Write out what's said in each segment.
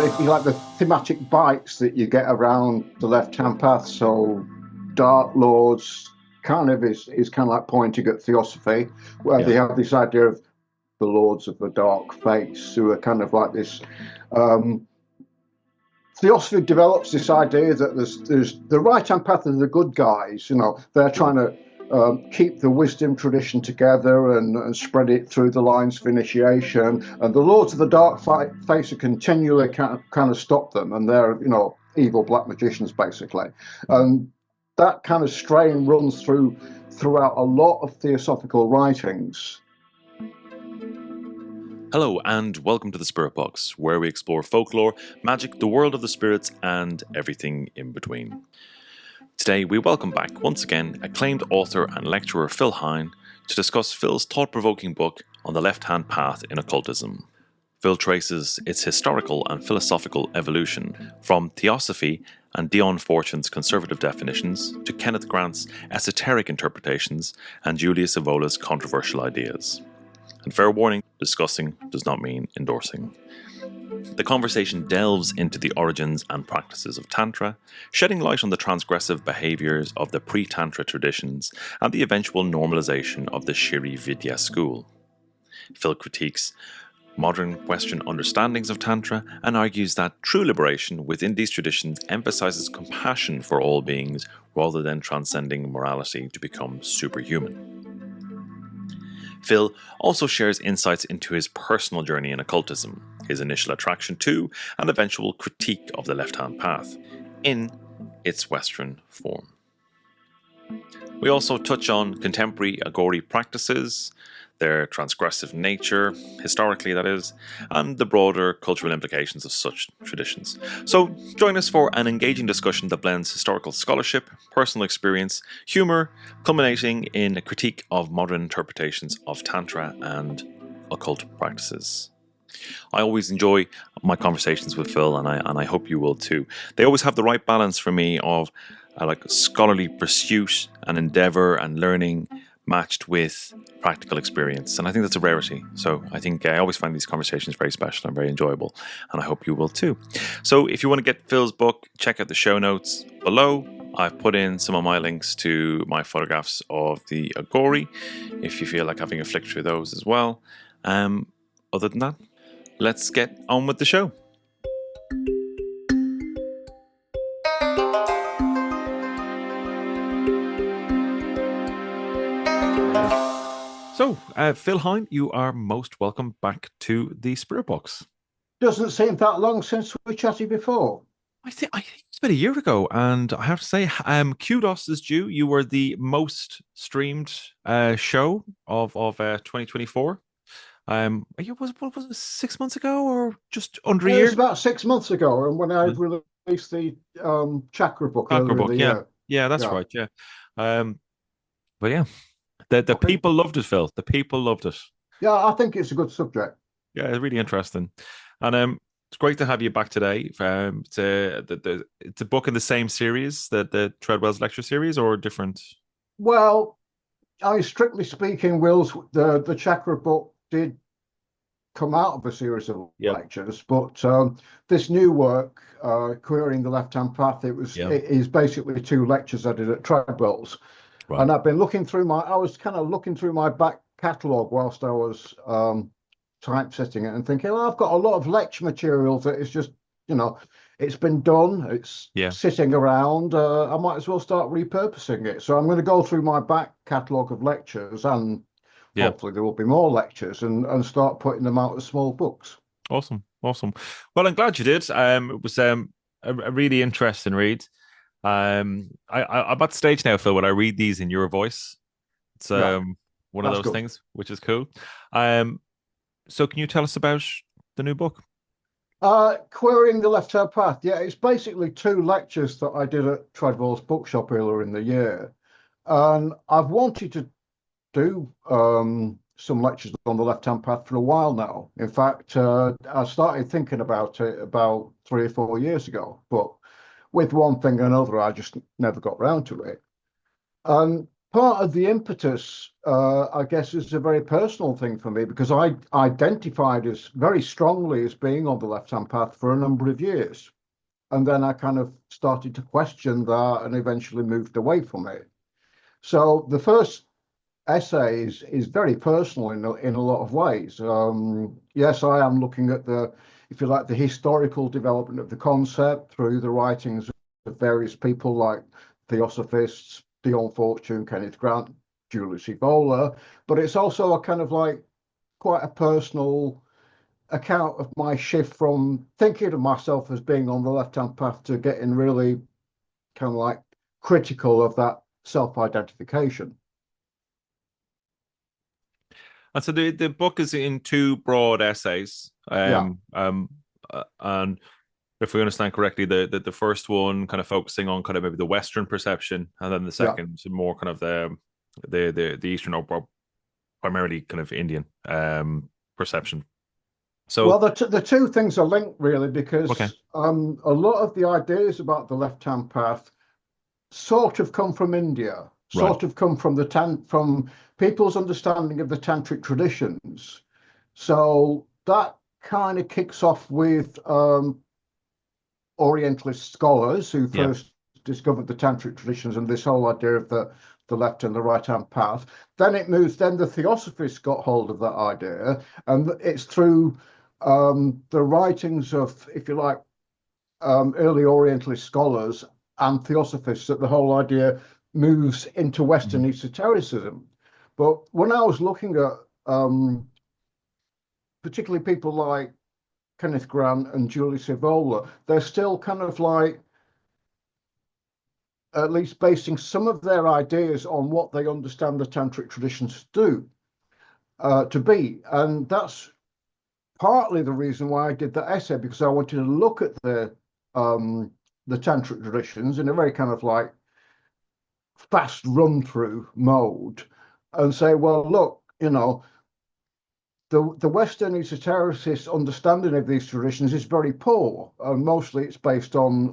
if you like, the thematic bites that you get around the left-hand path. So Dark Lords kind of is kind of like pointing at Theosophy, where they have this idea of the Lords of the Dark Face, who are kind of like this. Theosophy develops this idea that there's the right-hand path of the good guys. You know, they're trying to keep the wisdom tradition together and spread it through the lines of initiation. And the Lords of the Dark Face are continually kind of stop them, and they're, you know, evil black magicians basically. And that kind of strain runs throughout a lot of theosophical writings. Hello and welcome to the Spirit Box, where we explore folklore, magic, the world of the spirits, and everything in between. Today we welcome back once again acclaimed author and lecturer Phil Hine to discuss Phil's thought-provoking book on the left-hand path in occultism. Phil traces its historical and philosophical evolution from Theosophy and Dion Fortune's conservative definitions to Kenneth Grant's esoteric interpretations and Julius Evola's controversial ideas. And fair warning, discussing does not mean endorsing. The conversation delves into the origins and practices of Tantra, shedding light on the transgressive behaviours of the pre-Tantra traditions and the eventual normalisation of the Śrīvidyā school. Phil critiques modern Western understandings of Tantra and argues that true liberation within these traditions emphasises compassion for all beings rather than transcending morality to become superhuman. Phil also shares insights into his personal journey in occultism, his initial attraction to and eventual critique of the left-hand path, in its Western form. We also touch on contemporary Aghori practices, their transgressive nature, historically that is, and the broader cultural implications of such traditions. So join us for an engaging discussion that blends historical scholarship, personal experience, humour, culminating in a critique of modern interpretations of Tantra and occult practices. I always enjoy my conversations with Phil, and I hope you will too. They always have the right balance for me of like scholarly pursuit and endeavour and learning matched with practical experience, and I think that's a rarity. So I think I always find these conversations very special and very enjoyable, and I hope you will too. So if you want to get Phil's book, check out the show notes below. I've put in some of my links to my photographs of the Aghori, if you feel like having a flick through those as well. Other than that, let's get on with the show. So, Phil Hine, you are most welcome back to the Spirit Box. Doesn't seem that long since we chatted before. I think it's been a year ago, and I have to say, kudos is due. You were the most streamed show of 2024. Was it 6 months ago or just under a year? It was about 6 months ago, and when I released the Chakra book earlier in the year. Yeah, that's right. Yeah, but yeah. The people loved it, Phil. The people loved it. Yeah, I think it's a good subject. Yeah, it's really interesting. And it's great to have you back today. It's a book in the same series, the Treadwell's lecture series, or different? Well, strictly speaking, Will's the Chakra book did come out of a series of lectures, but this new work, Querying the Left-Hand Path, it is basically 2 lectures I did at Treadwell's. Right. And I was kind of looking through my back catalogue whilst I was typesetting it and thinking, well, I've got a lot of lecture material that is just, you know, it's been done, it's sitting around, I might as well start repurposing it. So I'm going to go through my back catalogue of lectures, and hopefully there will be more lectures, and start putting them out as small books. Awesome. Well, I'm glad you did. It was a really interesting read. I'm at the stage now, Phil, when I read these in your voice. It's one of those things, which is cool. So can you tell us about the new book? Querying the Left-Hand Path. Yeah, it's basically 2 lectures that I did at Treadwell's bookshop earlier in the year. And I've wanted to do some lectures on the left-hand path for a while now. In fact, I started thinking about it about 3 or 4 years ago, but with one thing or another, I just never got round to it. And part of the impetus, I guess, is a very personal thing for me, because I identified as very strongly as being on the left-hand path for a number of years. And then I kind of started to question that and eventually moved away from it. So the first essay is very personal in a lot of ways. Yes, I am looking at the, if you like, the historical development of the concept through the writings of various people like Theosophists, Dion Fortune, Kenneth Grant, Julius Evola, but it's also a kind of like quite a personal account of my shift from thinking of myself as being on the left-hand path to getting really kind of like critical of that self-identification. And so the book is in two broad essays. And if we understand correctly, the first one kind of focusing on kind of maybe the Western perception, and then the second more kind of the Eastern, or primarily kind of Indian perception. So, well, the two things are linked really, because a lot of the ideas about the left-hand path sort of come from India, sort of come from from people's understanding of the tantric traditions. So that kind of kicks off with Orientalist scholars who first discovered the tantric traditions and this whole idea of the left and the right hand path. Then it moves, then the Theosophists got hold of that idea, and it's through the writings of, if you like, early Orientalist scholars and Theosophists that the whole idea moves into Western esotericism. But when I was looking at particularly people like Kenneth Grant and Julius Evola, they're still kind of like at least basing some of their ideas on what they understand the tantric traditions to be. And that's partly the reason why I did that essay, because I wanted to look at the tantric traditions in a very kind of like fast run through mode and say, well, look, you know, the Western esotericist understanding of these traditions is very poor, and mostly it's based on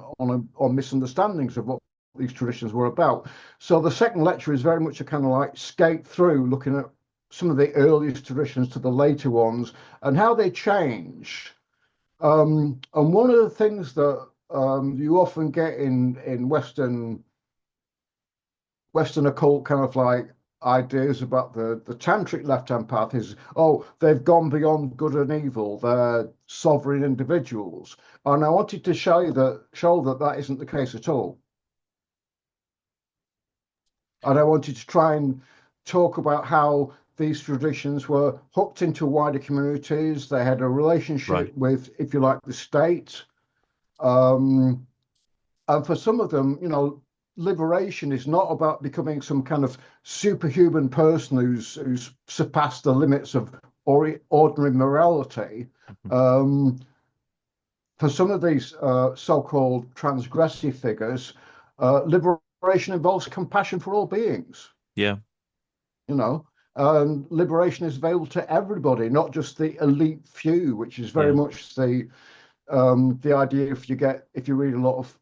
misunderstandings of what these traditions were about. So the second lecture is very much a kind of like skate through, looking at some of the earliest traditions to the later ones and how they change. And one of the things that you often get in Western occult kind of like ideas about the tantric left-hand path is, oh, they've gone beyond good and evil, they're sovereign individuals. And I wanted to show that that isn't the case at all. And I wanted to try and talk about how these traditions were hooked into wider communities. They had a relationship with, if you like, the state. And for some of them, you know, liberation is not about becoming some kind of superhuman person who's surpassed the limits of ordinary morality. For some of these so-called transgressive figures, liberation involves compassion for all beings. Yeah. You know, liberation is available to everybody, not just the elite few, which is very much the idea if you read a lot of,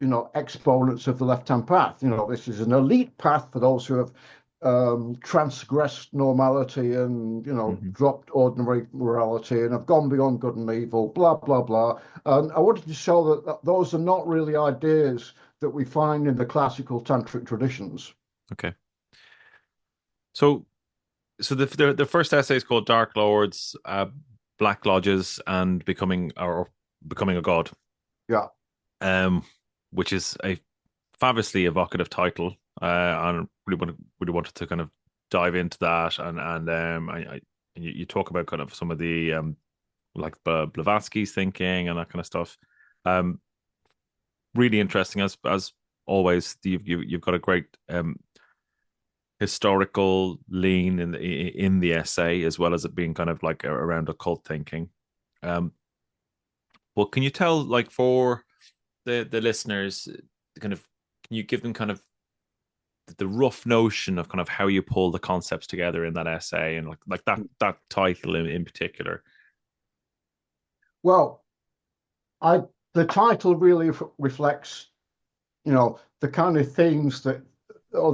you know, exponents of the left-hand path. You know, this is an elite path for those who have transgressed normality and, you know, dropped ordinary morality and have gone beyond good and evil, blah, blah, blah. And I wanted to show that those are not really ideas that we find in the classical tantric traditions. Okay. So the first essay is called Dark Lords, Black Lodges, and Becoming a God. Yeah. Which is a fabulously evocative title, and really wanted to kind of dive into that, and you talk about kind of some of the like Blavatsky's thinking and that kind of stuff. Really interesting as always. You've got a great historical lean in the essay, as well as it being kind of like around occult thinking. Well, can you tell, like, for the listeners, kind of, can you give them kind of the rough notion of kind of how you pull the concepts together in that essay, and like that title in particular? Well, the title really reflects, you know, the kind of themes that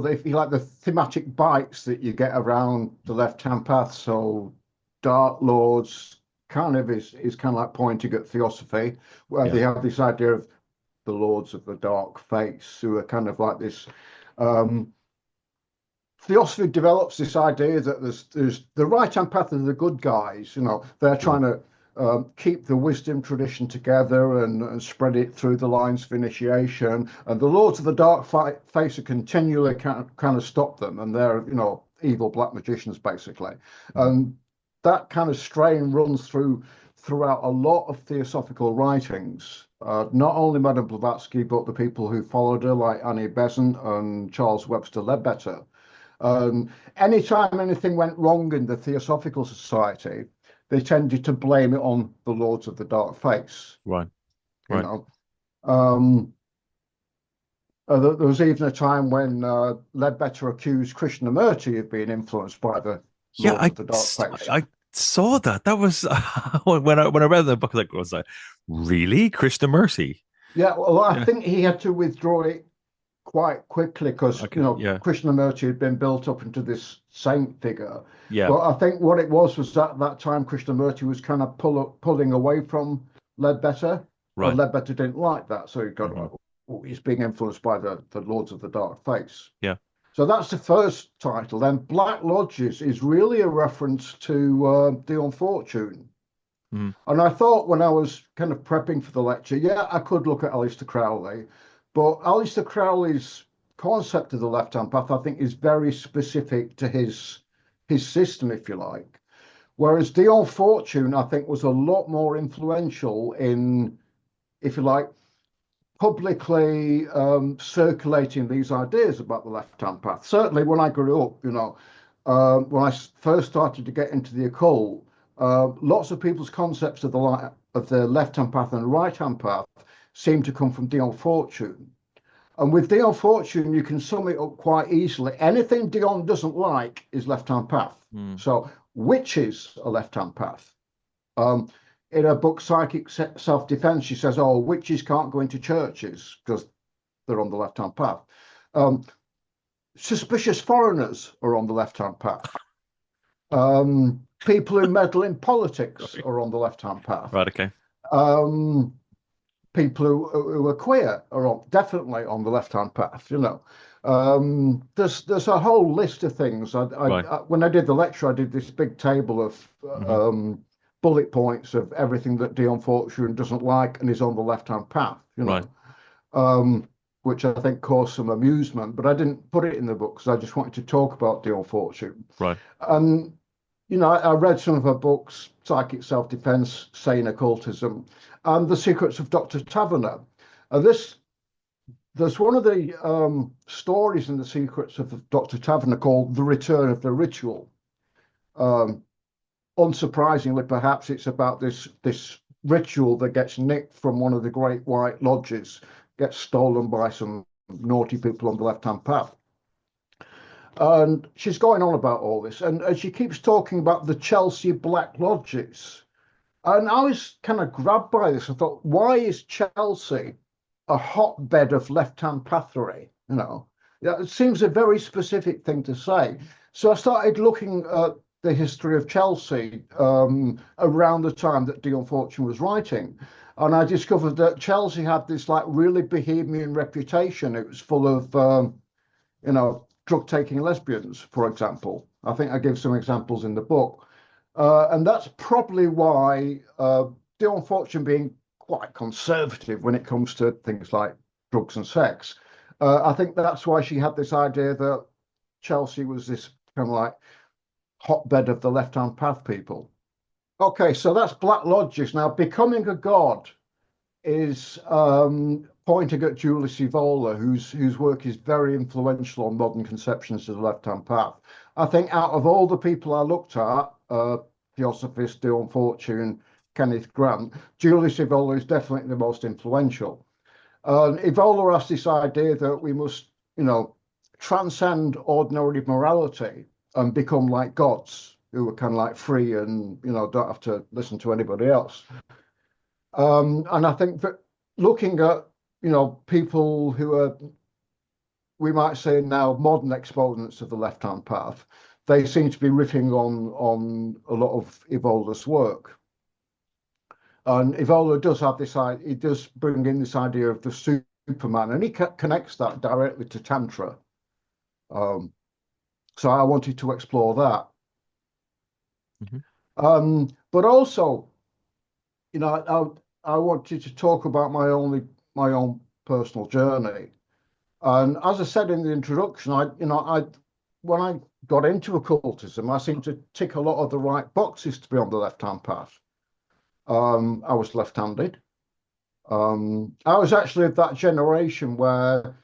if you like, the thematic bites that you get around the left-hand path. So Dark Lords kind of is kind of like pointing at Theosophy, where they have this idea of the Lords of the Dark Face, who are kind of like this. Theosophy develops this idea that there's the right-hand path of the good guys. They're trying to keep the wisdom tradition together and spread it through the lines of initiation. And the Lords of the Dark Face are continually kind of stop them, and they're evil black magicians basically. And that kind of strain runs throughout a lot of theosophical writings. Not only Madame Blavatsky, but the people who followed her, like Annie Besant and Charles Webster Leadbetter. Anytime anything went wrong in the Theosophical Society, they tended to blame it on the Lords of the Dark Face. Right. There was even a time when Leadbetter accused Krishnamurti of being influenced by the Lords of the Dark Face. I saw that. That was when I read the book, I was like, really, Krishnamurti? Yeah, well, I think he had to withdraw it quite quickly because Krishnamurti had been built up into this saint figure. Yeah. But I think what it was at that time Krishnamurti was kind of pulling away from Leadbetter. Right. And Leadbetter didn't like that, so he got he's being influenced by the Lords of the Dark Face. Yeah. So that's the first title. Then Black Lodges is really a reference to Dion Fortune. And I thought when I was kind of prepping for the lecture, I could look at Aleister Crowley, but Aleister Crowley's concept of the left-hand path, I think, is very specific to his system, if you like. Whereas Dion Fortune, I think, was a lot more influential in, if you like, publicly circulating these ideas about the left-hand path. Certainly when I grew up, when I first started to get into the occult, lots of people's concepts of the left-hand path and right-hand path seem to come from Dion Fortune. And with Dion Fortune, you can sum it up quite easily. Anything Dion doesn't like is left-hand path. So which is a left-hand path? In her book, Psychic Self-Defense, she says, witches can't go into churches because they're on the left-hand path. Suspicious foreigners are on the left-hand path. People who meddle in politics are on the left-hand path. Right, okay. People who are queer are definitely on the left-hand path, There's a whole list of things. When I did the lecture, I did this big table of bullet points of everything that Dion Fortune doesn't like and is on the left-hand path, which I think caused some amusement, but I didn't put it in the book because I just wanted to talk about Dion Fortune. Right. And, I read some of her books, Psychic Self-Defense, Sane Occultism, and The Secrets of Dr. Taverner. And there's one of the stories in The Secrets of Dr. Taverner called The Return of the Ritual. Unsurprisingly, perhaps, it's about this ritual that gets nicked from one of the great white lodges, gets stolen by some naughty people on the left-hand path. And she's going on about all this, and she keeps talking about the Chelsea Black Lodges. And I was kind of grabbed by this. I thought, why is Chelsea a hotbed of left-hand pathery? It seems a very specific thing to say. So I started looking at the history of Chelsea around the time that Dion Fortune was writing. And I discovered that Chelsea had this really bohemian reputation. It was full of, drug-taking lesbians, for example. I think I give some examples in the book. And that's probably why Dion Fortune, being quite conservative when it comes to things like drugs and sex, I think that's why she had this idea that Chelsea was this kind of hotbed of the left-hand path people. Okay, so that's Black Lodges. Now, Becoming a God is pointing at Julius Evola, whose work is very influential on modern conceptions of the left-hand path. I think out of all the people I looked at, Theosophist, Dion Fortune, Kenneth Grant, Julius Evola is definitely the most influential. Evola has this idea that we must, transcend ordinary morality and become like gods, who are kind of free and, don't have to listen to anybody else. And I think that looking at, people who are we might say now modern exponents of the left-hand path, they seem to be riffing on a lot of Evola's work. And Evola does have this, he does bring in this idea of the superman, and he connects that directly to Tantra. So I wanted to explore that. But also, you know, I wanted to talk about my own personal journey. And as I said in the introduction, when I got into occultism, I seemed to tick a lot of the right boxes to be on the left-hand path. I was left-handed. I was actually of that generation where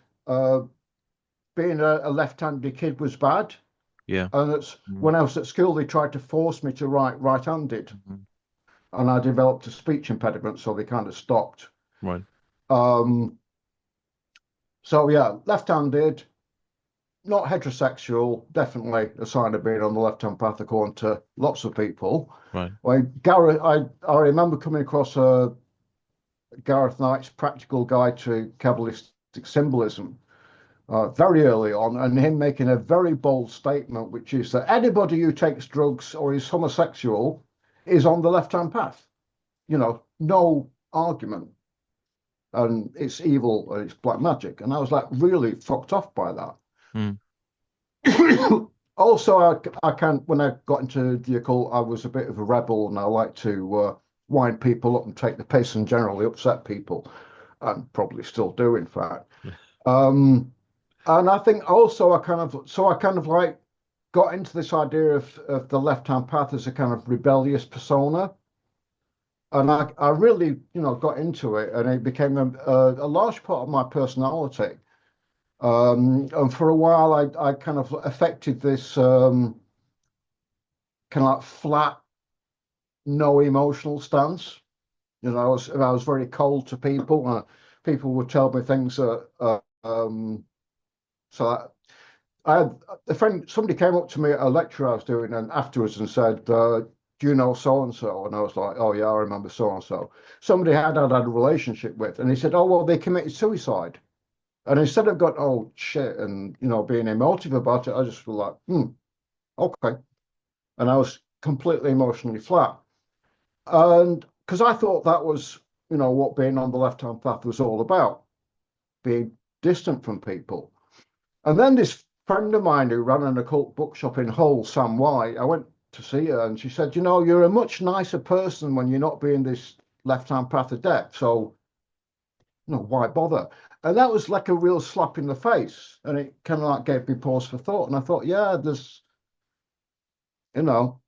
being a left-handed kid was bad. Yeah. And it's when I was at school, they tried to force me to write right-handed. And I developed a speech impediment, so they kind of stopped. Right. So yeah, left-handed, not heterosexual, definitely a sign of being on the left-hand path according to lots of people. Right. Gareth, I remember coming across Gareth Knight's Practical Guide to Kabbalistic Symbolism very early on, and him making a very bold statement, which is that anybody who takes drugs or is homosexual is on the left-hand path. You know, no argument. And it's evil and it's black magic. And I was like really fucked off by that. Also, when I got into the occult, I was a bit of a rebel, and I like to wind people up and take the piss and generally upset people, and probably still do, in fact. And I think also I kind of like got into this idea of the left-hand path as a kind of rebellious persona. And I really, got into it, and it became a large part of my personality. And for a while, I kind of affected this kind of like flat, no emotional stance. I was very cold to people. People would tell me things that. So I had a friend. Somebody came up to me at a lecture I was doing, and afterwards and said, "Do you know so and so?" And I was like, "Oh yeah, I remember so and so." Somebody had a relationship with, and he said, "Oh well, they committed suicide." And instead of going, "Oh shit," and being emotive about it, I just was like, okay. And I was completely emotionally flat. And because I thought that was, what being on the left-hand path was all about, being distant from people. And then this friend of mine who ran an occult bookshop in Hull, Sam White, I went to see her, and she said, "You're a much nicer person when you're not being this left-hand path adept. So, why bother?" And that was like a real slap in the face. And it kind of like gave me pause for thought. And I thought, yeah, there's,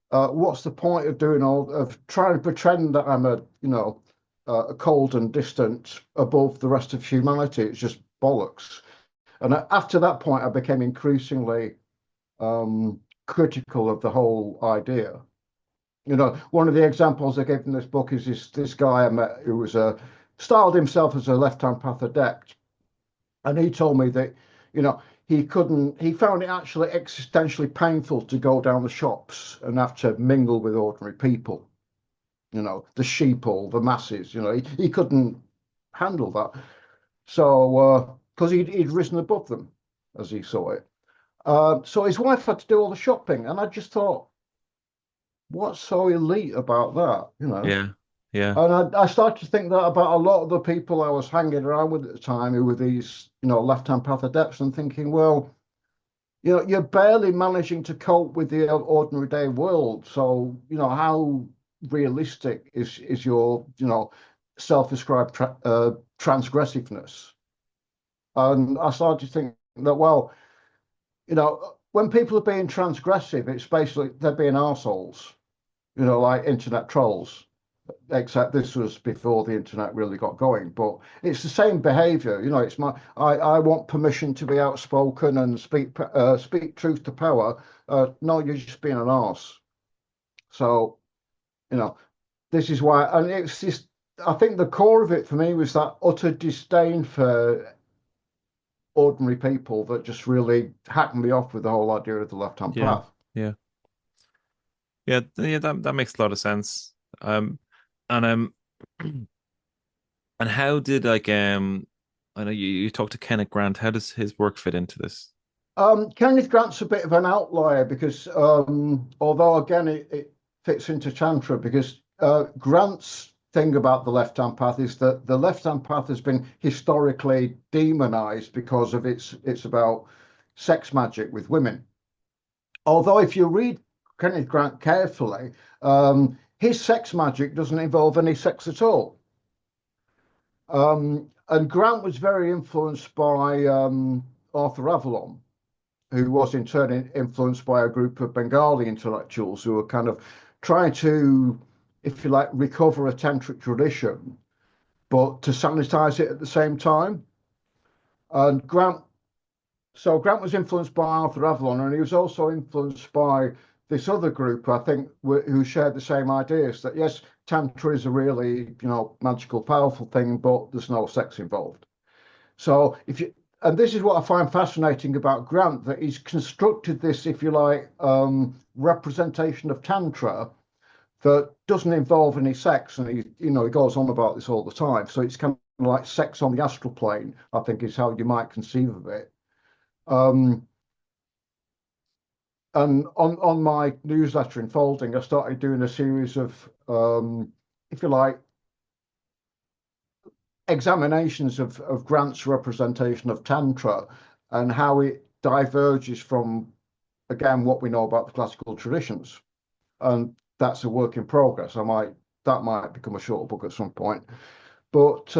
what's the point of trying to pretend that I'm a cold and distant above the rest of humanity? It's just bollocks. And after that point, I became increasingly critical of the whole idea. One of the examples I gave in this book is this guy I met who was styled himself as a left-hand path adept. And he told me that, he found it actually existentially painful to go down the shops and have to mingle with ordinary people, the sheeple, the masses, he couldn't handle that. So, because he'd risen above them as he saw it. So his wife had to do all the shopping. And I just thought, what's so elite about that, Yeah. Yeah. And I started to think that about a lot of the people I was hanging around with at the time who were these, left-hand path adepts, and thinking, well, you're barely managing to cope with the ordinary day world. So, how realistic is your, self-described transgressiveness? And I started to think that, well, when people are being transgressive, it's basically they're being arseholes, like internet trolls. Except this was before the internet really got going, but it's the same behavior. It's I want permission to be outspoken and speak truth to power. No, you're just being an arse. So, this is why, and it's just, I think the core of it for me was that utter disdain for ordinary people that just really hacked me off with the whole idea of the left-hand path. Yeah. That makes a lot of sense. And and how did I know you talked to Kenneth Grant. How does his work fit into this? Kenneth Grant's a bit of an outlier because although again it fits into Tantra, because Grant's thing about the left-hand path is that the left-hand path has been historically demonized because of it's about sex magic with women. Although if you read Kenneth Grant carefully, his sex magic doesn't involve any sex at all. And Grant was very influenced by Arthur Avalon, who was in turn influenced by a group of Bengali intellectuals who were kind of trying to, if you like, recover a tantric tradition, but to sanitize it at the same time. And Grant was influenced by Arthur Avalon, and he was also influenced by this other group, I think, who shared the same ideas that yes, Tantra is a really, magical, powerful thing, but there's no sex involved. So and this is what I find fascinating about Grant, that he's constructed this, if you like, representation of Tantra that doesn't involve any sex. And he goes on about this all the time. So it's kind of like sex on the astral plane, I think is how you might conceive of it. And on my newsletter Unfolding, I started doing a series of, if you like, examinations of Grant's representation of Tantra and how it diverges from, again, what we know about the classical traditions. And that's a work in progress. That might become a short book at some point. But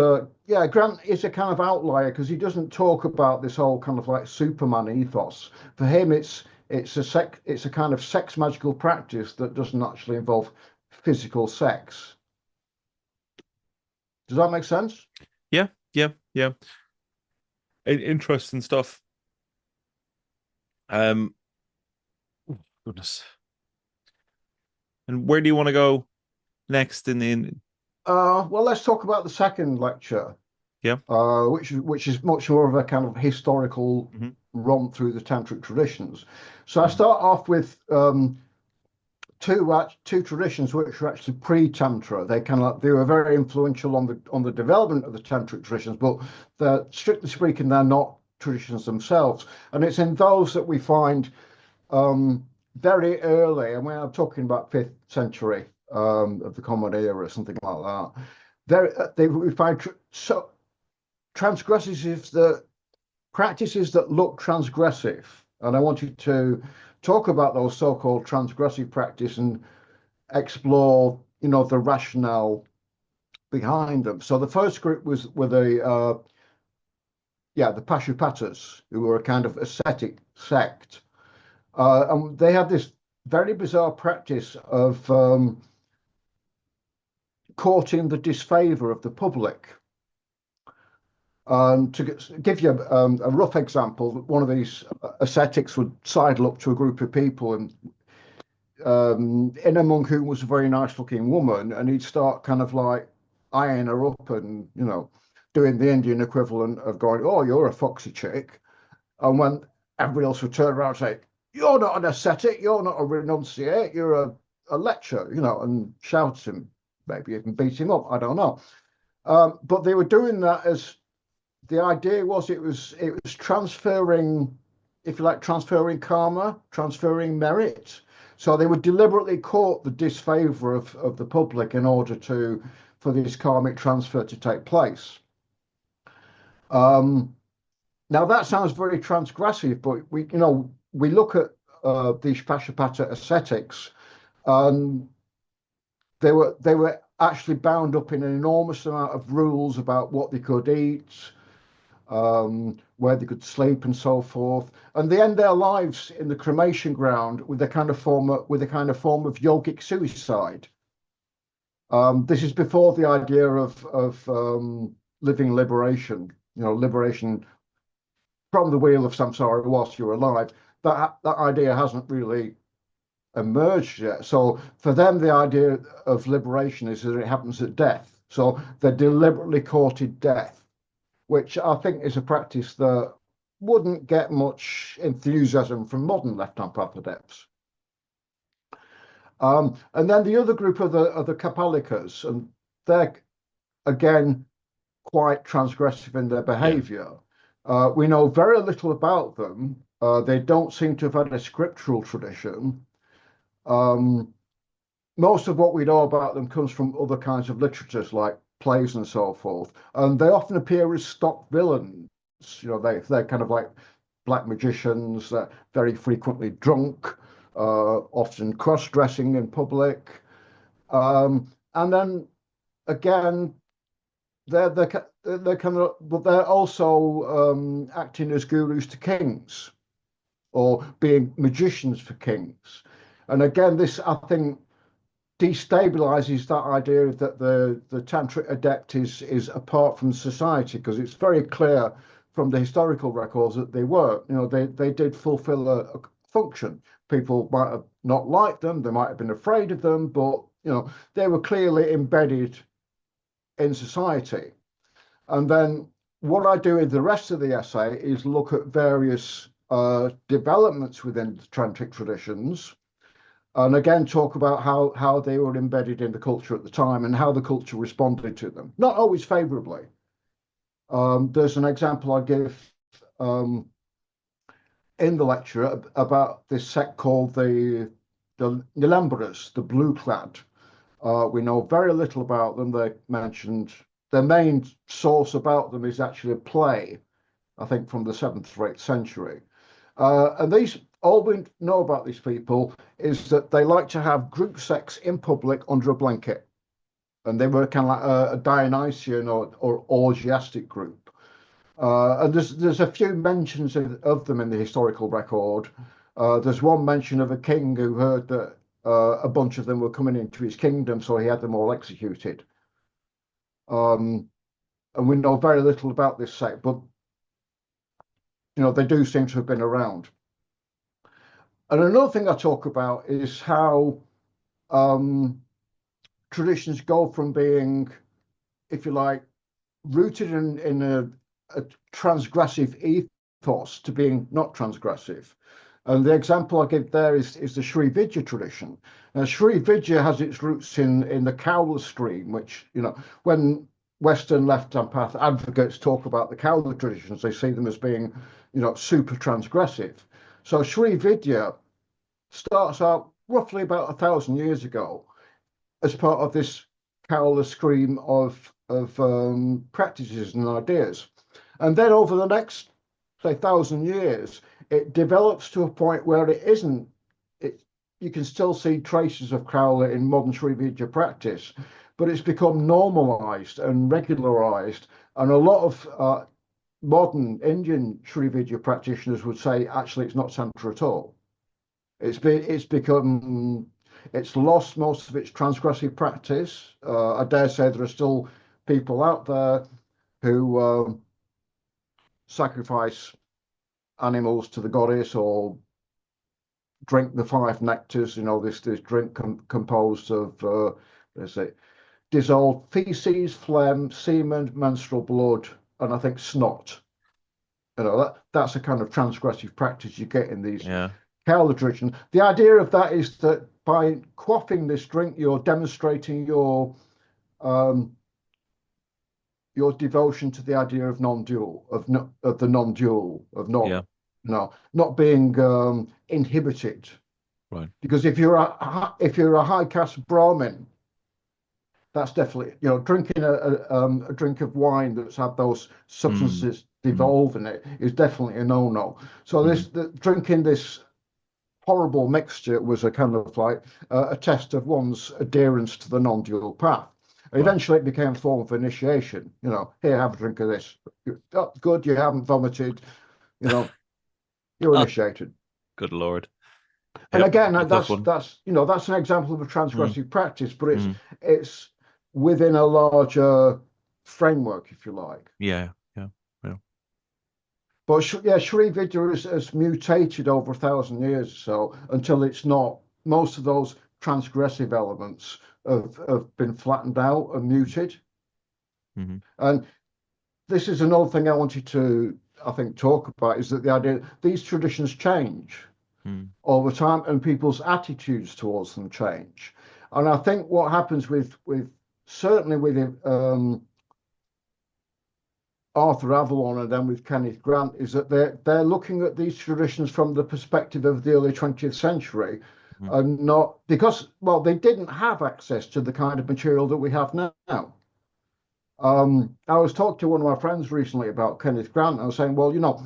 yeah, Grant is a kind of outlier because he doesn't talk about this whole kind of like Superman ethos. For him, it's a kind of sex magical practice that doesn't actually involve physical sex. Does that make sense? Yeah. Interesting stuff. Goodness. And where do you want to go next in well, let's talk about the second lecture. Yeah. Which is much more of a kind of historical romp through the tantric traditions. So I start off with two traditions which were actually pre-tantra. They were very influential on the development of the tantric traditions, but strictly speaking, they're not traditions themselves. And it's in those that we find very early, and we're talking about 5th century of the Common Era, something like that. We find transgressive, the practices that look transgressive, and I wanted to talk about those so-called transgressive practice and explore, the rationale behind them. So the first group were the Pashupatas, who were a kind of ascetic sect, and they had this very bizarre practice of courting the disfavor of the public. To give you a rough example, one of these ascetics would sidle up to a group of people, and in among whom was a very nice-looking woman, and he'd start kind of like eyeing her up and, doing the Indian equivalent of going, "Oh, you're a foxy chick." And when everybody else would turn around and say, "You're not an ascetic, you're not a renunciate, you're a lecher," and shout him, maybe even beat him up, I don't know. But they were doing that as the idea was it was transferring, if you like, transferring karma, transferring merit. So they would deliberately court the disfavor of the public in order for this karmic transfer to take place. Now that sounds very transgressive, but we look at these Pashupata ascetics, and they were actually bound up in an enormous amount of rules about what they could eat, where they could sleep, and so forth. And they end their lives in the cremation ground with a kind of form of yogic suicide. This is before the idea of living liberation, liberation from the wheel of samsara whilst you're alive. That idea hasn't really emerged yet. So for them, the idea of liberation is that it happens at death. So they deliberately courted death, which I think is a practice that wouldn't get much enthusiasm from modern left-hand path adepts. And then the other group are the Kapalikas, and they're, again, quite transgressive in their behaviour. We know very little about them. They don't seem to have had a scriptural tradition. Most of what we know about them comes from other kinds of literatures like plays and so forth, and they often appear as stock villains. They're kind of like black magicians, very frequently drunk, often cross-dressing in public, and then again, they're kind of, but they're also acting as gurus to kings or being magicians for kings. And again, this, I think, destabilizes that idea that the tantric adept is apart from society, because it's very clear from the historical records that they were. They did fulfill a function. People might have not liked them, they might have been afraid of them, but they were clearly embedded in society. And then what I do in the rest of the essay is look at various developments within the tantric traditions, and again talk about how they were embedded in the culture at the time and how the culture responded to them, not always favorably. There's an example I give in the lecture about this sect called the Nilembras, the blue clad. We know very little about them. They mentioned their main source about them is actually a play, I think from the 7th or 8th century. And all we know about these people is that they like to have group sex in public under a blanket. And they were kind of like a Dionysian or orgiastic group. And there's a few mentions of them in the historical record. There's one mention of a king who heard that a bunch of them were coming into his kingdom, so he had them all executed. And we know very little about this sect, but they do seem to have been around. And another thing I talk about is how traditions go from being, if you like, rooted in a transgressive ethos to being not transgressive. And the example I give there is the Śrīvidyā tradition. Now, Śrīvidyā has its roots in the Cowler stream, which, when Western left-hand path advocates talk about the Cowler traditions, they see them as being, super transgressive. So Śrīvidyā starts out roughly about 1,000 years ago as part of this Cowler stream of practices and ideas. And then over the next, say, 1,000 years, it develops to a point where it isn't. You can still see traces of Cowler in modern Śrīvidyā practice, but it's become normalized and regularized. And a lot of modern Indian Śrīvidyā practitioners would say, actually, it's not Tantra at all. It's lost most of its transgressive practice. I dare say there are still people out there who sacrifice animals to the goddess or drink the 5 nectars, this drink composed of, dissolved feces, phlegm, semen, menstrual blood, and I think snot. That's a kind of transgressive practice you get in these Cowler traditions. The idea of that is that by quaffing this drink, you're demonstrating your devotion to the idea of non-dual, of the non-dual, not being inhibited. Right. Because if you're a high caste Brahmin, that's definitely, drinking a drink of wine that's had those substances dissolve in it is definitely a no-no. So drinking this horrible mixture was a kind of like a test of one's adherence to the non-dual path. Eventually, it became a form of initiation. Here, have a drink of this. Oh, good, you haven't vomited. You're initiated. Good Lord. And again, that's an example of a transgressive practice, but it's within a larger framework, if you like. Yeah. But Śrīvidyā has mutated over 1,000 years or so until it's not. Most of those transgressive elements have been flattened out and muted. And this is another thing I wanted to, I think, talk about, is that the idea these traditions change over time and people's attitudes towards them change. And I think what happens with certainly with Arthur Avalon and then with Kenneth Grant is that they're looking at these traditions from the perspective of the early 20th century, and not because, well, they didn't have access to the kind of material that we have now. I was talking to one of my friends recently about Kenneth Grant, and I was saying, well, you know,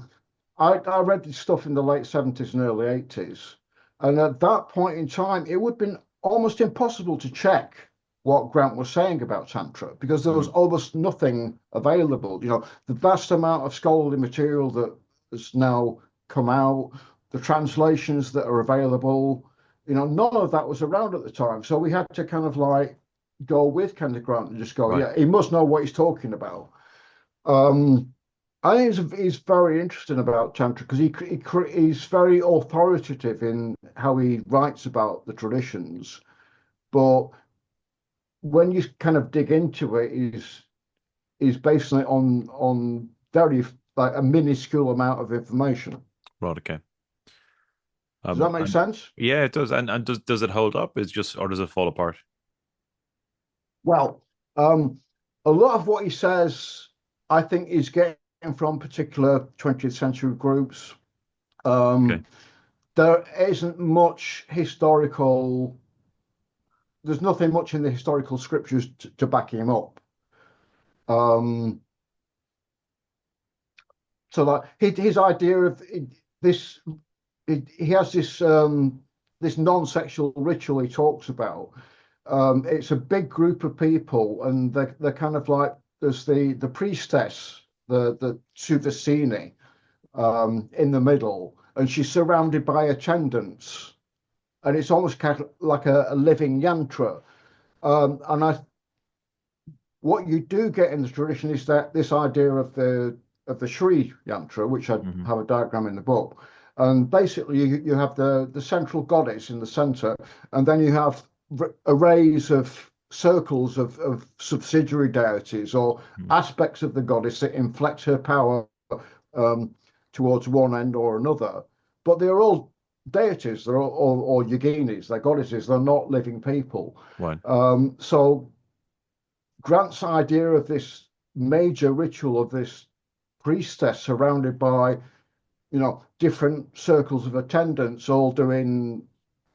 I read this stuff in the late 70s and early 80s, and at that point in time, it would have been almost impossible to check what Grant was saying about Tantra because there was almost nothing available. You know, the vast amount of scholarly material that has now come out, the translations that are available, you know, none of that was around at the time. So we had to kind of like go with Kenneth Grant and just go, Right. yeah, he must know what he's talking about. I think he's very interesting about Tantra because he's very authoritative in how he writes about the traditions, but when you kind of dig into it, is basically on very like a minuscule amount of information. Right. Okay. Does that make sense? Yeah, it does. And does it hold up? Is just or does it fall apart? Well, a lot of what he says, I think, is getting from particular 20th century groups. Okay. There isn't much historical. There's nothing much in the historical scriptures to back him up. So like his idea of this, he has this this non-sexual ritual he talks about. It's a big group of people, and they're kind of like there's the priestess, the Suvasini, in the middle, and she's surrounded by attendants, and it's almost kind of like a living yantra. And what you do get in the tradition is that this idea of the Śrīvidyā, which I have a diagram in the book, and basically you have the central goddess in the center, and then you have arrays of circles of subsidiary deities or aspects of the goddess that inflect her power towards one end or another. But they're all deities, they're all or yoginis, they're goddesses, they're not living people. Right. So Grant's idea of this major ritual of this priestess surrounded by, you know, different circles of attendants all doing,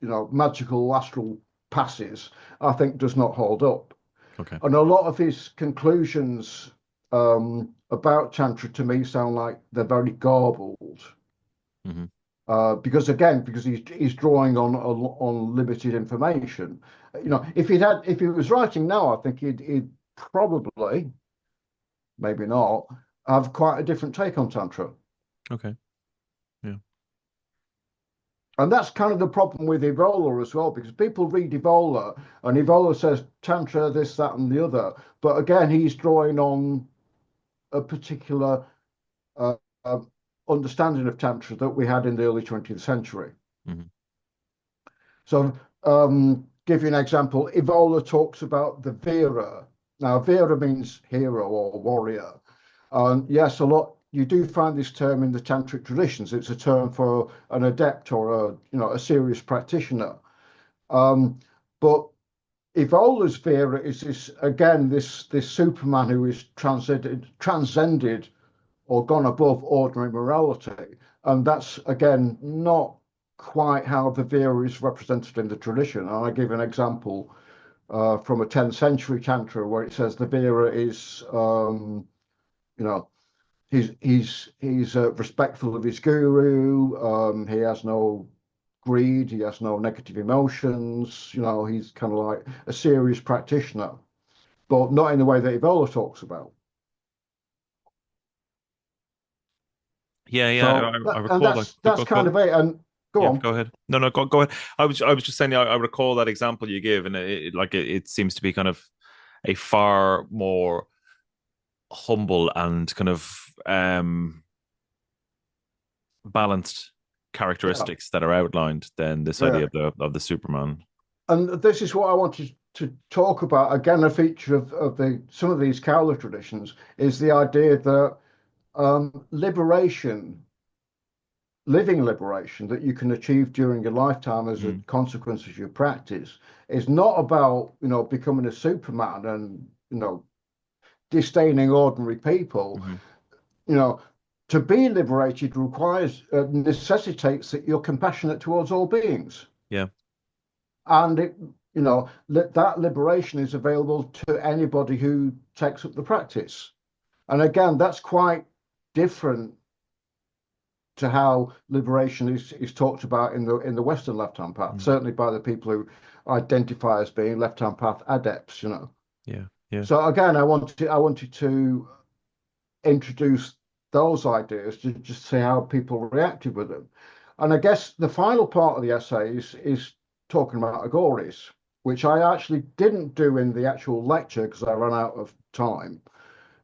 you know, magical astral passes, I think does not hold up. Okay. And a lot of his conclusions about Tantra to me sound like they're very garbled. Because he's drawing on limited information. You know, if he was writing now, I think he'd probably, maybe not, have quite a different take on Tantra. Okay. Yeah. And that's kind of the problem with Evola as well, because people read Evola and Evola says Tantra, this, that, and the other. But again, he's drawing on a particular understanding of Tantra that we had in the early 20th century. So, give you an example. Evola talks about the Vira. Now, Vira means hero or warrior. Yes, a lot. You do find this term in the Tantric traditions. It's a term for an adept or a serious practitioner. But Evola's Vira is this Superman who is transcended or gone above ordinary morality. And that's, again, not quite how the Vira is represented in the tradition. And I give an example from a 10th century Tantra where it says the Vira is, he's respectful of his guru. He has no greed. He has no negative emotions. You know, he's kind of like a serious practitioner, but not in the way that Evola talks about. Yeah, yeah. So I recall that's kind of it. And go on. Go ahead. No, go ahead. I was just saying. I recall that example you gave, and it seems to be kind of a far more humble and kind of balanced characteristics that are outlined than this idea of the Superman. And this is what I wanted to talk about. Again, a feature of some of these Kaula traditions is the idea that living liberation that you can achieve during your lifetime as a consequence of your practice is not about, becoming a Superman and, disdaining ordinary people. you know, to be liberated requires necessitates that you're compassionate towards all beings. Yeah. And it, you know, that liberation is available to anybody who takes up the practice. And again, that's quite different to how liberation is talked about in the Western left-hand path, certainly by the people who identify as being left-hand path adepts, you know. Yeah. Yeah. So again, I wanted to introduce those ideas to just see how people reacted with them. And I guess the final part of the essay is talking about Aghoris, which I actually didn't do in the actual lecture because I ran out of time.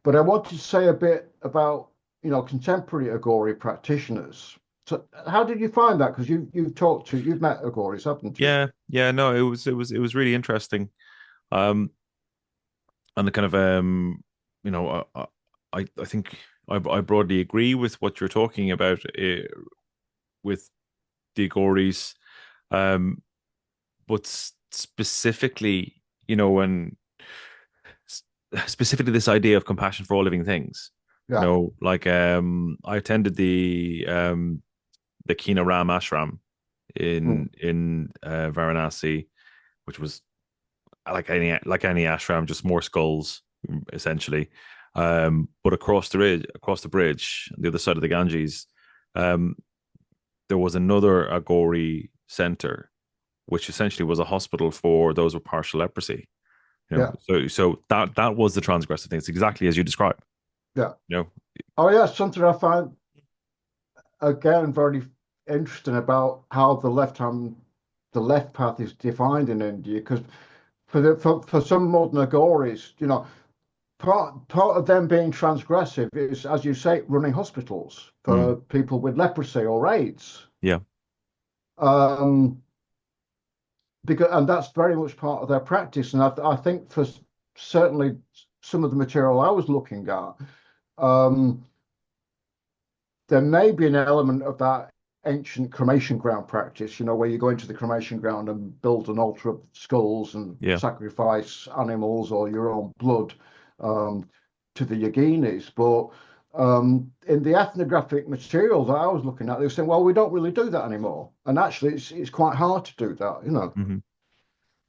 But I wanted to say a bit about, you know, contemporary Aghori practitioners. So how did you find that? Because you've met Aghoris, haven't you? Yeah. No, it was really interesting. And the kind of you know, I think I broadly agree with what you're talking about with the Aghoris, but specifically, you know, when specifically this idea of compassion for all living things. Yeah. You know, like I attended the Kina Ram ashram in Varanasi, which was like any ashram, just more skulls essentially. But across the bridge, on the other side of the Ganges, there was another Aghori center, which essentially was a hospital for those with partial leprosy. You know, so that was the transgressive thing. It's exactly as you described. Yeah. You know. Oh yeah, something I find again very interesting about how the left path is defined in India, because for some modern Aghoris, you know, part of them being transgressive is, as you say, running hospitals for people with leprosy or AIDS. Yeah. And that's very much part of their practice. And I think for certainly some of the material I was looking at, there may be an element of that ancient cremation ground practice, you know, where you go into the cremation ground and build an altar of skulls and sacrifice animals or your own blood to the yoginis. But in the ethnographic material that I was looking at, they were saying, well, we don't really do that anymore. And actually, it's quite hard to do that, you know.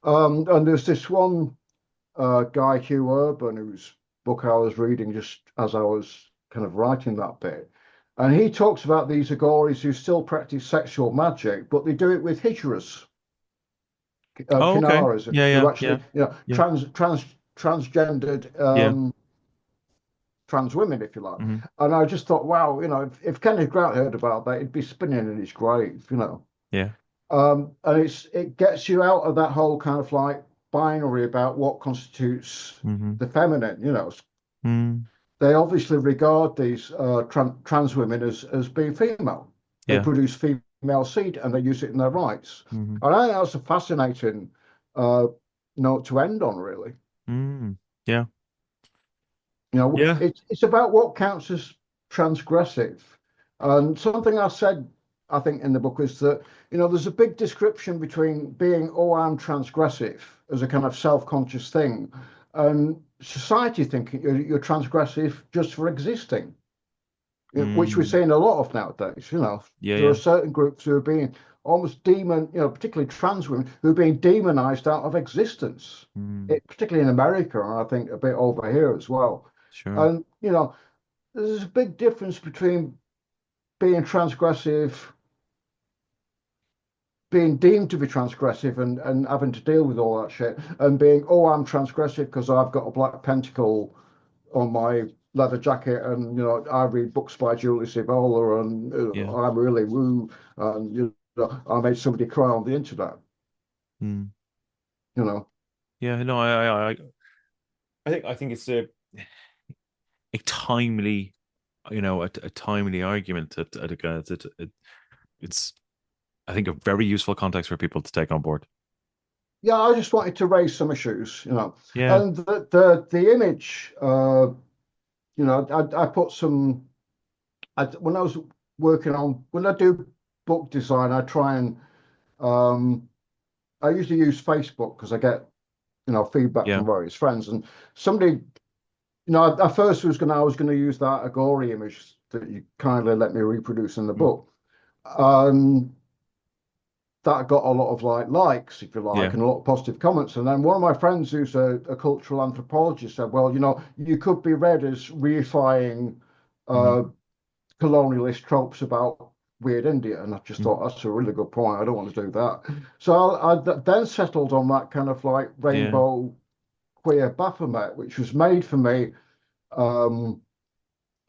And there's this one guy, Hugh Urban, whose book I was reading just as I was kind of writing that bit. And he talks about these Aghoris who still practice sexual magic, but they do it with hijras, kinaras, who actually, you know, transgendered trans women, if you like. And I just thought, wow, you know, if Kenneth Grant heard about that, he'd be spinning in his grave, you know. Yeah. And it gets you out of that whole kind of like binary about what constitutes the feminine, you know. They obviously regard these trans women as being female. They produce female seed and they use it in their rights. And I think that's a fascinating note to end on, really. Yeah. You know, it's about what counts as transgressive. And something I said, I think, in the book is that, you know, there's a big description between being, oh, I'm transgressive as a kind of self-conscious thing, and society thinking you're transgressive just for existing, which we're seeing a lot of nowadays. You know, there are certain groups who are being almost you know, particularly trans women, who are being demonized out of existence, particularly in America, and I think a bit over here as well. Sure. And, you know, there's a big difference between being transgressive, being deemed to be transgressive and having to deal with all that shit, and being, oh, I'm transgressive because I've got a black pentacle on my leather jacket, and, you know, I read books by Julius Evola, and I'm really woo, and, you know, I made somebody cry on the internet. You know. Yeah, no, I think it's a timely, you know, a timely argument. It's, I think, a very useful context for people to take on board. Yeah, I just wanted to raise some issues, you know. Yeah. And the image, you know, I put some. When I was working on, when I do book design, I try and I usually use Facebook because I get, you know, feedback from various friends, and somebody at first I was going to use that Aghori image that you kindly let me reproduce in the book. That got a lot of likes, if you like, and a lot of positive comments. And then one of my friends, who's a cultural anthropologist, said, well, you could be read as reifying colonialist tropes about weird India. And I just thought, that's a really good point. I don't want to do that. So I then settled on that kind of like rainbow queer Baphomet, which was made for me.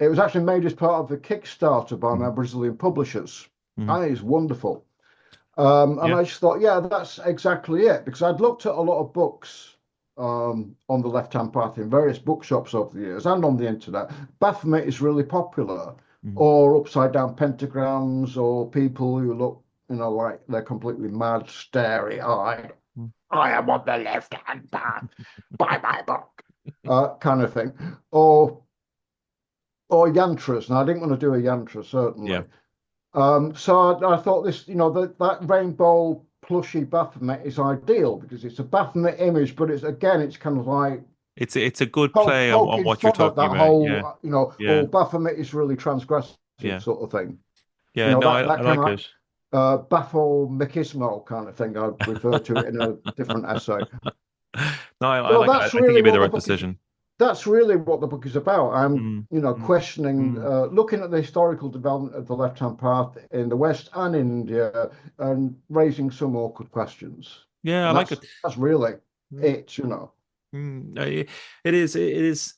It was actually made as part of the Kickstarter by my Brazilian publishers. I think it's wonderful. And I just thought, that's exactly it, because I'd looked at a lot of books on the left-hand path in various bookshops over the years and on the internet. Baphomet is really popular, or upside-down pentagrams, or people who look, like they're completely mad, starry-eyed. I am on the left-hand path, buy my book, kind of thing. Or yantras, and I didn't want to do a yantra, certainly. Yeah. So I thought this, that rainbow plushy Baphomet is ideal, because it's a Baphomet image, but it's kind of like it's a good play on what you're talking about. Whole, Baphomet is really transgressive sort of thing. Yeah, I like it. Baphomichismo kind of thing. I refer to it in a different essay. No, I like it. I think you made the right decision. That's really what the book is about. I'm, questioning, looking at the historical development of the left-hand path in the West and in India, and raising some awkward questions. Yeah, I like it. That's really it, It is.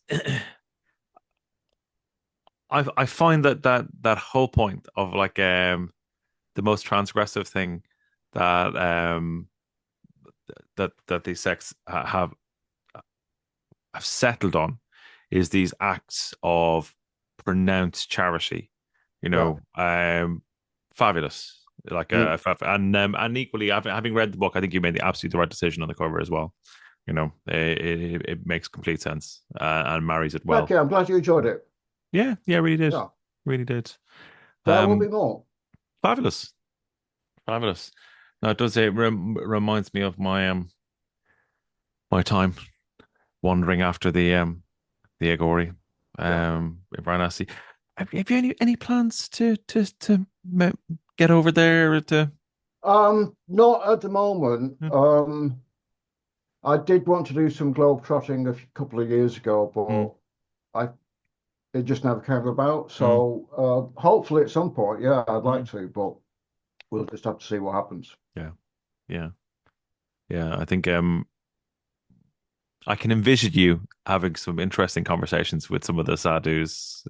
I find that whole point of like the most transgressive thing that these sects have settled on is these acts of pronounced charity, fabulous. Like and equally, having read the book, I think you made the absolutely right decision on the cover as well. It makes complete sense and marries it well. Okay, I'm glad you enjoyed it. Yeah, really did. Yeah. Really did. There will be more. Fabulous. Now, it does. It reminds me of my my time wandering after the Aghori in Varanasi. Have you any plans to get over there? Not at the moment. I did want to do some globe trotting a couple of years ago, but it just never came about. So hopefully at some point, I'd like to, but we'll just have to see what happens. Yeah. I think I can envision you having some interesting conversations with some of the sadhus.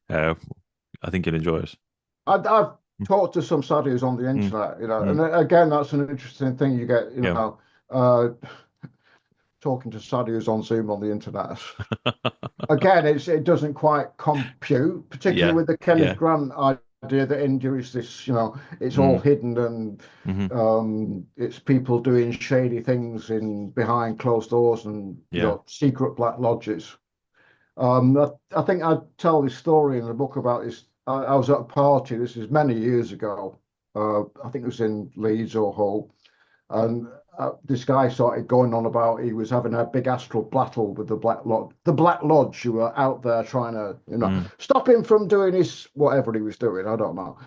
I think you'll enjoy it. I've talked to some sadhus on the internet, and again, that's an interesting thing. You get, talking to sadhus on Zoom on the internet. Again, it doesn't quite compute, particularly with the Kenneth Grant idea that India is this, it's all hidden, and it's people doing shady things behind closed doors and secret black lodges. I think I tell this story in the book about this. I was at a party. This is many years ago. I think it was in Leeds or Hull, and this guy started going on about he was having a big astral battle with the Black Lodge, who were out there trying to, stop him from doing his whatever he was doing. I don't know.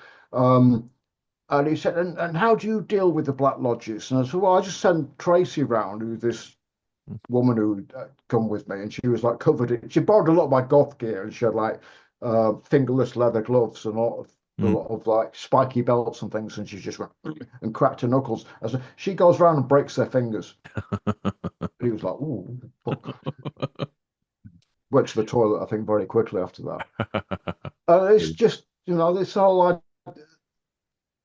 And he said, and how do you deal with the Black Lodges? And I said, well, I just send Tracy round, who's this woman who come with me, and she was like covered in. She borrowed a lot of my goth gear, and she had like fingerless leather gloves and a lot of like spiky belts and things, and she just went and cracked her knuckles. As she goes around and breaks their fingers. He was like, "Ooh!" Went to the toilet, I think, very quickly after that. It's just, this whole.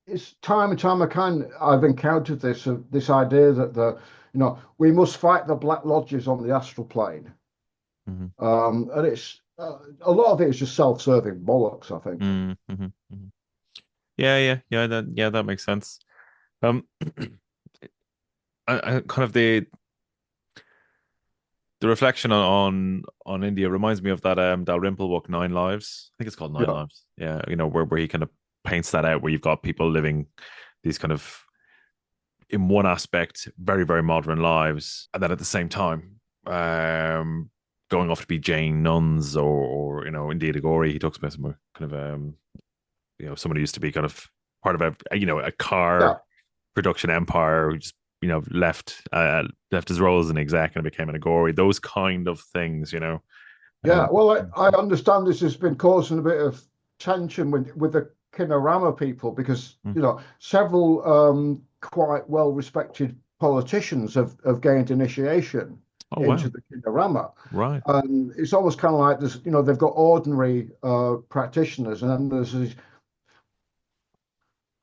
It's time and time again I've encountered this idea that we must fight the Black Lodges on the astral plane, and it's. A lot of it is just self-serving bollocks, I think. Yeah, that makes sense. I kind of the reflection on India reminds me of that Dalrymple book, Nine Lives. I think it's called Nine Lives. Yeah, where he kind of paints that out, where you've got people living these kind of, in one aspect, very, very modern lives, and then at the same time, going off to be Jain nuns, or indeed Aghori. He talks about some kind of someone who used to be kind of part of a car production empire who just left his role as an exec and became an Aghori. Those kind of things, Yeah, well, I understand this has been causing a bit of tension with the Kinnarama people because several quite well-respected politicians have gained initiation into the Kinnarama. Right. And it's almost kind of like this, they've got ordinary practitioners, and then there's these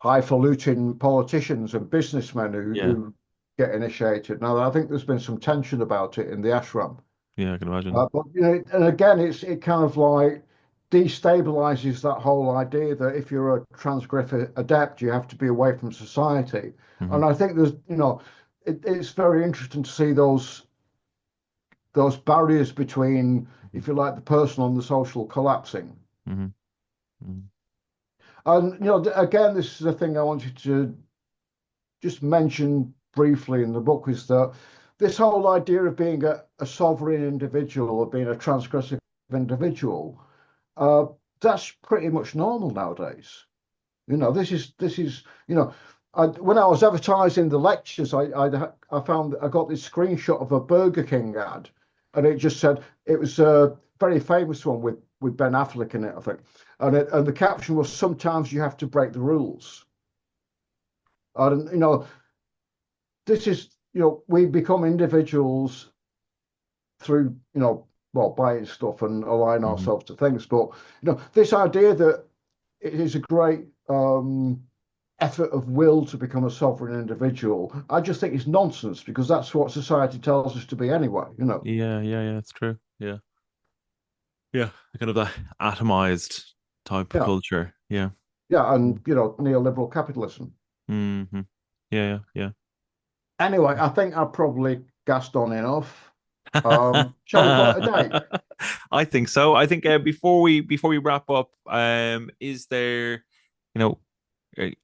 highfalutin politicians and businessmen who get initiated. Now, I think there's been some tension about it in the ashram. Yeah, I can imagine. But and again, it kind of like destabilizes that whole idea that if you're a transgressive adept, you have to be away from society. Mm-hmm. And I think there's, it's very interesting to see those barriers between, if you like, the personal and the social collapsing. Mm-hmm. Mm-hmm. And again, this is a thing I wanted to just mention briefly in the book, is that this whole idea of being a sovereign individual or being a transgressive individual, that's pretty much normal nowadays. This is when I was advertising the lectures, I found that I got this screenshot of a Burger King ad, and it just said, it was a very famous one with Ben Affleck in it, I think, and the caption was, "Sometimes you have to break the rules." And this is, we become individuals through, buying stuff and align ourselves to things. But, this idea that it is a great effort of will to become a sovereign individual, I just think it's nonsense, because that's what society tells us to be anyway, Yeah, it's true. Yeah, kind of that atomized type of culture. Yeah. Yeah, and, neoliberal capitalism. Mm-hmm. Yeah. Anyway, I think I've probably gassed on enough. Shall we call it a day? I think so. I think before we wrap up, is there,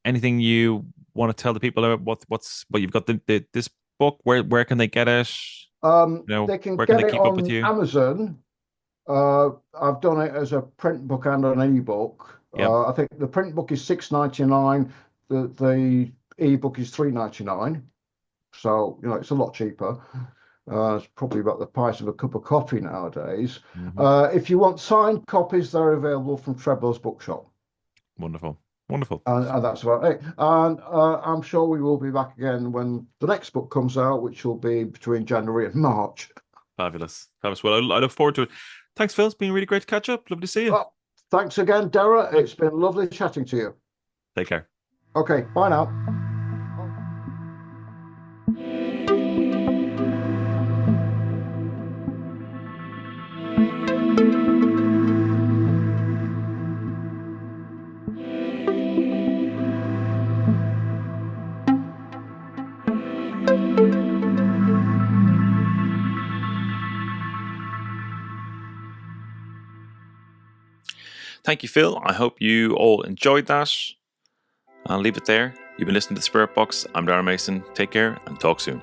anything you want to tell the people about what you've got this book? Where can they get it? They can where get they it keep on up with you? Amazon. I've done it as a print book and an ebook. Yep. I think the print book is $6.99. The ebook is $3.99. So it's a lot cheaper. It's probably about the price of a cup of coffee nowadays. Mm-hmm. If you want signed copies, they're available from Treble's Bookshop. Wonderful. And that's about it. And I'm sure we will be back again when the next book comes out, which will be between January and March. Fabulous. Well, I look forward to it. Thanks, Phil. It's been really great to catch up. Lovely to see you. Well, thanks again, Dara. It's been lovely chatting to you. Take care. Okay, bye now. Thank you, Phil. I hope you all enjoyed that. I'll leave it there. You've been listening to The Spirit Box. I'm Dara Mason. Take care and talk soon.